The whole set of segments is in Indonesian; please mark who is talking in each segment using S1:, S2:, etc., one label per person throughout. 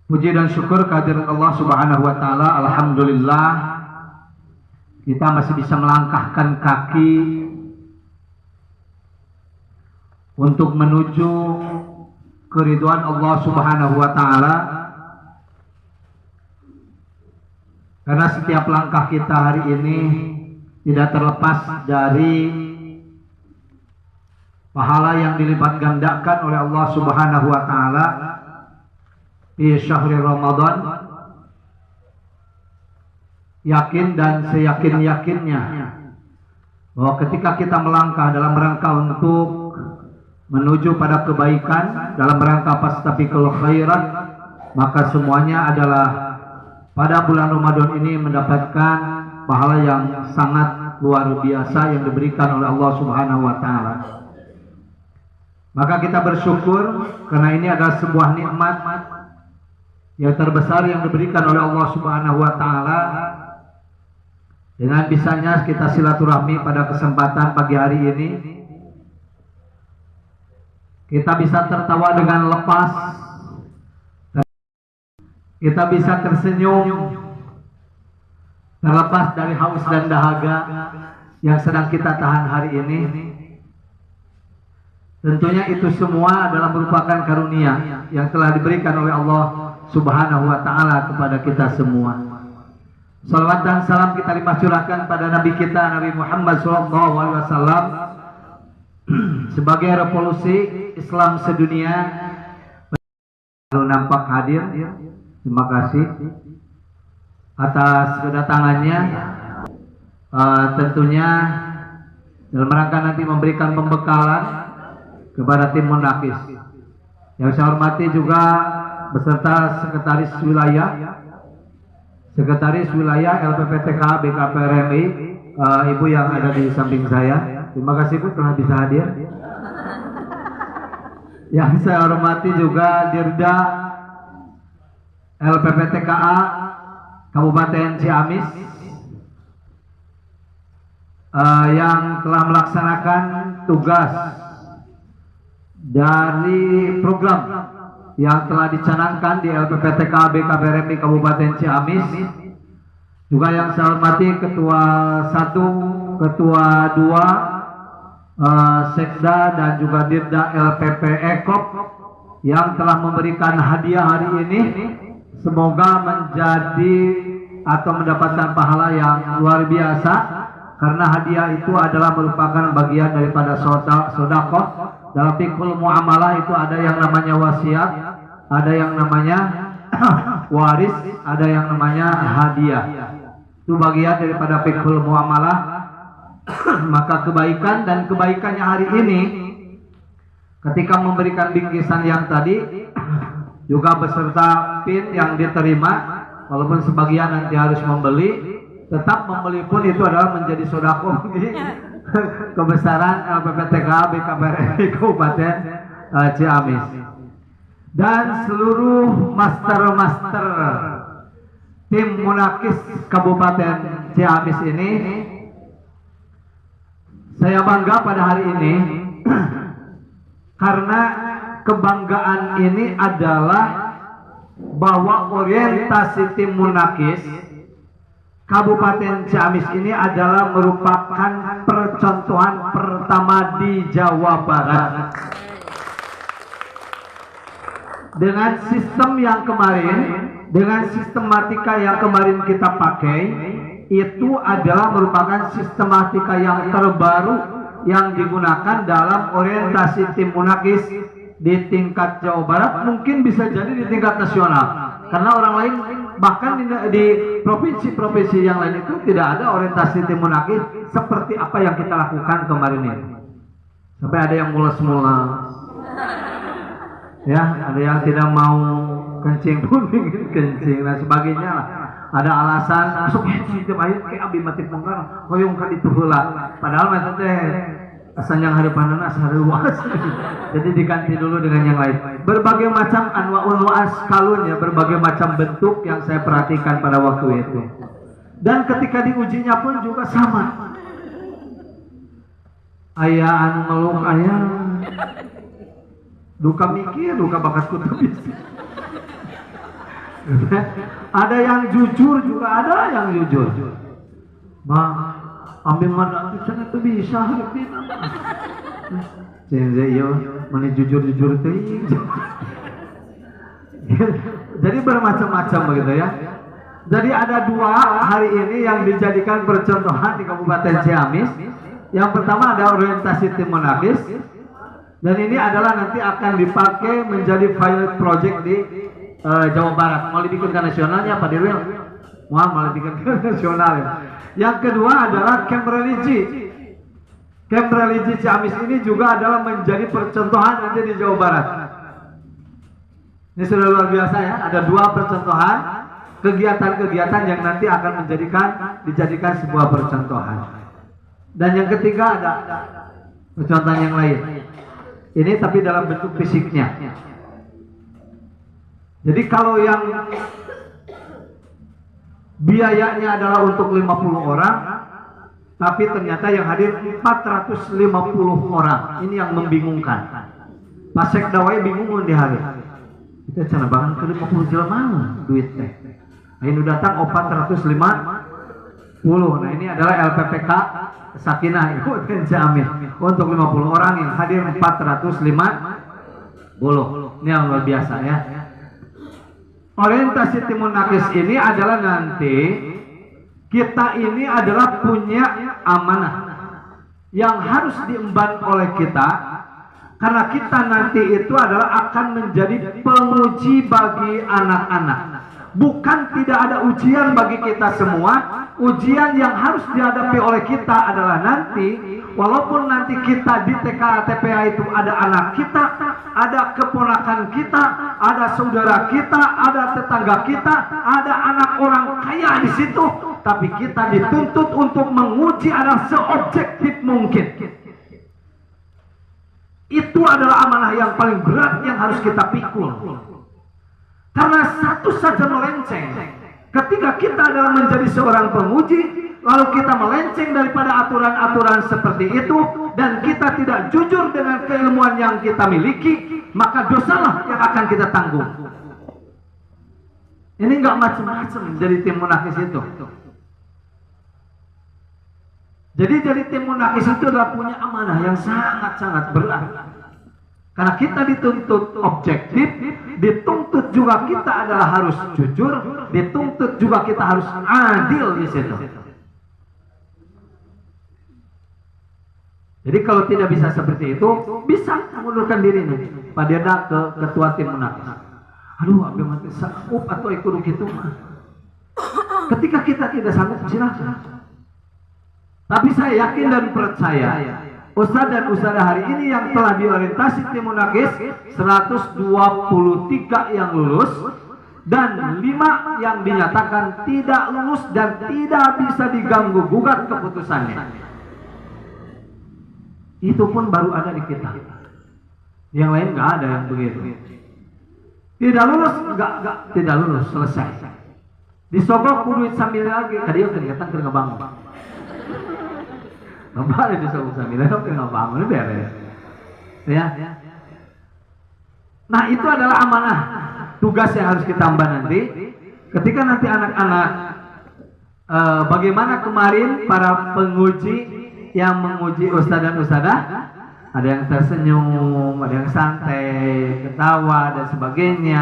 S1: Puji dan syukur kehadirat Allah Subhanahu wa taala. Alhamdulillah kita masih bisa melangkahkan kaki untuk menuju keridhaan Allah Subhanahu wa taala. Karena setiap langkah kita hari ini tidak terlepas dari pahala yang dilipat gandakan oleh Allah Subhanahu wa taala di syahri Ramadan. Yakin dan seyakin-yakinnya bahwa ketika kita melangkah dalam rangka untuk menuju pada kebaikan, dalam rangka fastabiqul khairat, maka semuanya adalah pada bulan Ramadan ini mendapatkan pahala yang sangat luar biasa yang diberikan oleh Allah Subhanahu wa taala. Maka kita bersyukur karena ini adalah sebuah nikmat yang terbesar yang diberikan oleh Allah Subhanahu wa taala. Dengan bisanya kita silaturahmi pada kesempatan pagi hari ini, kita bisa tertawa dengan lepas, kita bisa tersenyum terlepas dari haus dan dahaga yang sedang kita tahan hari ini. Tentunya itu semua adalah merupakan karunia yang telah diberikan oleh Allah Subhanahu wa taala kepada kita semua. Salawat dan salam kita limpah curahkan pada Nabi kita Nabi Muhammad SAW sebagai revolusi Islam sedunia. Baru nampak hadir. Terima kasih atas kedatangannya. Tentunya dalam rangka nanti memberikan pembekalan kepada tim Munakis. Yang saya hormati juga beserta Sekretaris Wilayah LPPTK BKPRMI, Ibu yang ada di samping saya. Terima kasih Bu telah bisa hadir. Yang saya hormati juga Dirda LPPTKA Kabupaten Ciamis yang telah melaksanakan tugas dari program yang telah dicanangkan di LPPTK BKPRMI Kabupaten Ciamis. Juga yang saya hormati Ketua 1, Ketua 2, Sekda dan juga Dirda LPP Ekop yang telah memberikan hadiah hari ini. Semoga menjadi atau mendapatkan pahala yang luar biasa, karena hadiah itu adalah merupakan bagian daripada sedekah. Dalam fikul muamalah itu ada yang namanya wasiat, ada yang namanya waris, ada yang namanya hadiah. Itu bagian daripada fikul muamalah. Maka kebaikan dan kebaikannya hari ini ketika memberikan bingkisan yang tadi juga beserta PIN yang diterima, walaupun sebagian nanti harus membeli, tetap membeli pun itu adalah menjadi sedekah kebesaran LPPTK BKPRMI Kabupaten Ciamis. Dan seluruh master tim Munakis Kabupaten Ciamis ini, saya bangga pada hari ini karena kebanggaan ini adalah bahwa orientasi tim Munakis Kabupaten Ciamis ini adalah merupakan percontohan pertama di Jawa Barat. Dengan sistem yang kemarin, dengan sistematika yang kemarin kita pakai, itu adalah merupakan sistematika yang terbaru yang digunakan dalam orientasi tim Munakis di tingkat Jawa Barat, mungkin bisa jadi di tingkat nasional. Karena orang lain bahkan di provinsi-provinsi yang lain itu tidak ada orientasi tim Munakis seperti apa yang kita lakukan kemarin ini. Sampai ada yang mules-mules, ya, ada yang tidak mau kencing pun ingin kencing dan sebagainya lah. Ada alasan masuk itu ayat kayak abi mati penggar hoyong ka ditu heula. Padahal mah teh asalnya harapanana asa luas. Jadi diganti dulu dengan yang lain. Berbagai macam anwaul waas kalun, ya, berbagai macam bentuk yang saya perhatikan pada waktu itu. Dan ketika diujinya pun juga sama. Aya anu meluk aya duka mikir, duka bakat kutu bisa. Ada yang jujur juga ada yang jujur. Ambil mana sana tuh bisa ngerti nama. Jadi iya mana jujur teh. Jadi bermacam-macam begitu ya. Jadi ada dua hari ini yang dijadikan percontohan di Kabupaten Ciamis. Yang pertama ada orientasi tim monarkis, dan ini adalah nanti akan dipakai menjadi pilot project di Jawa Barat. Mau dibikin ke nasionalnya Pak Dirwil? Mau dibikin ke nasional ya. Yang kedua adalah camp religi. Camp religi Ciamis ini juga adalah menjadi percontohan nanti di Jawa Barat. Ini sudah luar biasa ya. Ada dua percontohan kegiatan-kegiatan yang nanti akan dijadikan sebuah percontohan. Dan yang ketiga ada percontohan yang lain. Ini tapi dalam bentuk fisiknya. Jadi kalau yang biayanya adalah untuk 50 orang, tapi ternyata yang hadir 450 orang. Ini yang membingungkan. Pasek dawai bingung di hari. Kita cara bangun ke 50 jelema duit teh. Ini datang 450. Nah ini adalah LPPK Sakinah Kabupaten Ciamis untuk 50 orang yang hadir 450. Ini yang luar biasa ya. Orientasi tim monarkis ini adalah nanti kita ini adalah punya amanah yang harus diemban oleh kita, karena kita nanti itu adalah akan menjadi penguji bagi anak-anak. Bukan tidak ada ujian bagi kita semua. Ujian yang harus dihadapi oleh kita adalah nanti, walaupun nanti kita di TKA TPA itu ada anak kita, ada keponakan kita, ada saudara kita, ada tetangga kita, ada anak orang kaya di situ, tapi kita dituntut untuk menguji adalah seobjektif mungkin. Itu adalah amanah yang paling berat yang harus kita pikul. Karena satu saja melenceng, ketika kita adalah menjadi seorang penguji, lalu kita melenceng daripada aturan-aturan seperti itu, dan kita tidak jujur dengan keilmuan yang kita miliki, maka dosalah yang akan kita tanggung. Ini nggak macam-macam jadi tim monarkis itu. Jadi tim monarkis itu adalah punya amanah yang sangat-sangat berat. Karena kita dituntut objektif, dituntut juga kita adalah harus jujur, dituntut juga kita harus adil di situ. Jadi kalau tidak bisa seperti itu, bisa mengundurkan diri nih. Pak Dirda ke ketua tim monarkis. Aduh, abis mati sanggup atau ikut gitu mah. Ketika kita tidak sanggup, silakan. Tapi saya yakin dan percaya, Ustadz dan Ustadzah hari ini yang telah diorientasi tim monarkis 123 yang lulus dan 5 yang dinyatakan tidak lulus dan tidak bisa diganggu gugat keputusannya. Itu pun baru ada di kita. Yang lain nggak ada yang begitu. Tidak lulus, tidak lulus, selesai. Disogok kuduit sambil lagi, kadieu kegiatan keur ngabangun. Bapak ada disogok sambil lagi keur ngabangun beres. Ya. Nah, itu adalah amanah tugas yang harus kita emban nanti. Ketika nanti anak-anak bagaimana kemarin para penguji yang menguji ustadz dan ustadzah, ada yang tersenyum, ada yang santai, ketawa dan sebagainya.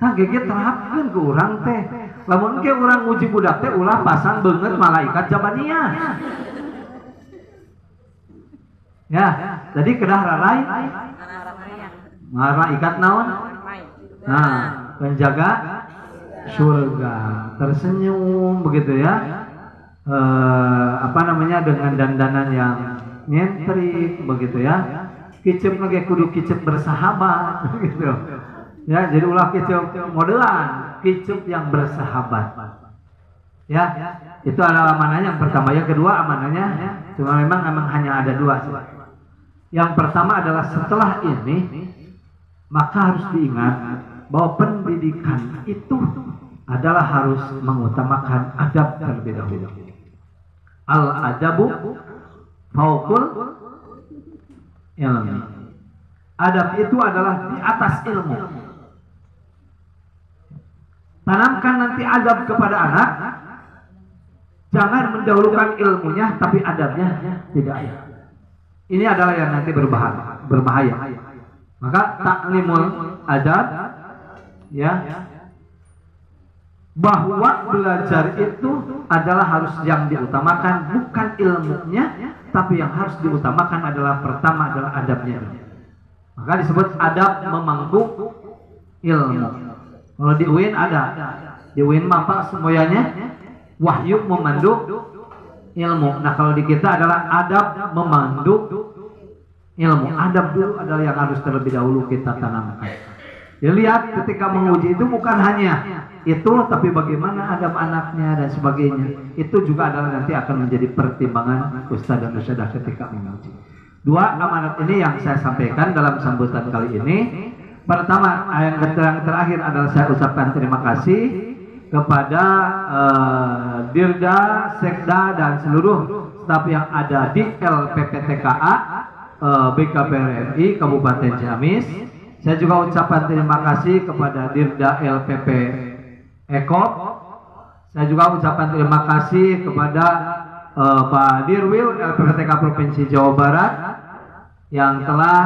S1: Nah, gege terapkan ke orang teh. Lamun ke orang uji budak teh ulah pasang banget malaikat jabaniyah. Ya, jadi kedah rarai. Malaikat naon? Nah, penjaga surga, tersenyum begitu ya. Dengan dandanan yang nyentrik begitu ya. Kicep lagi kudu kicep bersahabat gitu. Ya, jadi ulah kicep modelan, kicep yang bersahabat. Ya, itu adalah amanahnya yang pertama. Yang kedua amanahnya cuma memang hanya ada dua. Yang pertama adalah setelah ini maka harus diingat bahwa pendidikan itu adalah harus mengutamakan adab terlebih dahulu. Al-adabu fauqul ilmi. Adab itu adalah di atas ilmu. tanamkan nanti adab kepada anak. Jangan mendahulukan ilmunya, tapi adabnya tidak ada. Ini adalah yang nanti berbahaya. Maka taklimul adab, ya, bahwa belajar itu adalah harus yang diutamakan bukan ilmunya, tapi yang harus diutamakan adalah pertama adalah adabnya. Maka disebut adab memangku ilmu. Kalau di UIN ada, di UIN apa semuanya wahyu memandu ilmu. Nah kalau di kita adalah adab memandu ilmu. Adab dulu adalah yang harus terlebih dahulu kita tanamkan. Ya, lihat ketika menguji itu bukan hanya itu, tapi bagaimana adab anaknya dan sebagainya. Itu juga adalah nanti akan menjadi pertimbangan ustadz dan ustadzah ketika menguji. Dua amanat ini yang saya sampaikan dalam sambutan kali ini. Pertama, yang terakhir adalah saya ucapkan terima kasih kepada Dirda, Sekda dan seluruh staf yang ada di LPPTKA BKPRRI Kabupaten Ciamis. Saya juga ucapkan terima kasih kepada Dirda LPP Ekop. Saya juga ucapkan terima kasih kepada Pak Dirwil LPPTK Provinsi Jawa Barat yang telah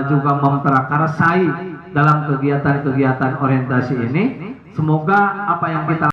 S1: juga memperakarsai dalam kegiatan-kegiatan orientasi ini. Semoga apa yang kita